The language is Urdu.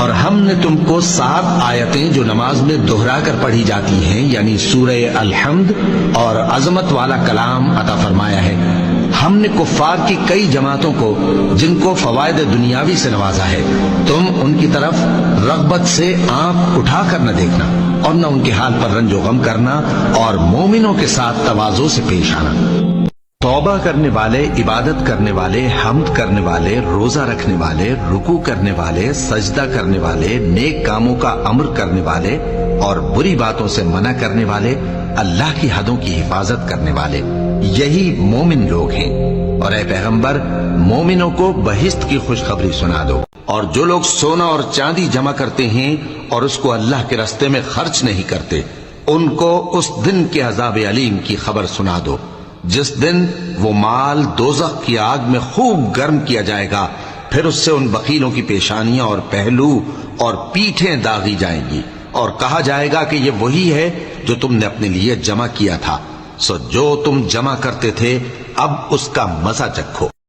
اور ہم نے تم کو 7 آیتیں جو نماز میں دہرا کر پڑھی جاتی ہیں یعنی سورہ الحمد اور عظمت والا کلام عطا فرمایا ہے۔ ہم نے کفار کی کئی جماعتوں کو جن کو فوائد دنیاوی سے نوازا ہے، تم ان کی طرف رغبت سے آنکھ اٹھا کر نہ دیکھنا اور نہ ان کے حال پر رنج و غم کرنا اور مومنوں کے ساتھ تواضع سے پیش آنا۔ توبہ کرنے والے، عبادت کرنے والے، حمد کرنے والے، روزہ رکھنے والے، رکوع کرنے والے، سجدہ کرنے والے، نیک کاموں کا امر کرنے والے اور بری باتوں سے منع کرنے والے، اللہ کی حدوں کی حفاظت کرنے والے، یہی مومن لوگ ہیں۔ اور اے پیغمبر، مومنوں کو بہشت کی خوشخبری سنا دو، اور جو لوگ سونا اور چاندی جمع کرتے ہیں اور اس کو اللہ کے راستے میں خرچ نہیں کرتے، ان کو اس دن کے عذاب علیم کی خبر سنا دو، جس دن وہ مال دوزخ کی آگ میں خوب گرم کیا جائے گا، پھر اس سے ان بخیلوں کی پیشانیاں اور پہلو اور پیٹھیں داغی جائیں گی، اور کہا جائے گا کہ یہ وہی ہے جو تم نے اپنے لیے جمع کیا تھا، سو جو تم جمع کرتے تھے اب اس کا مزہ چکھو۔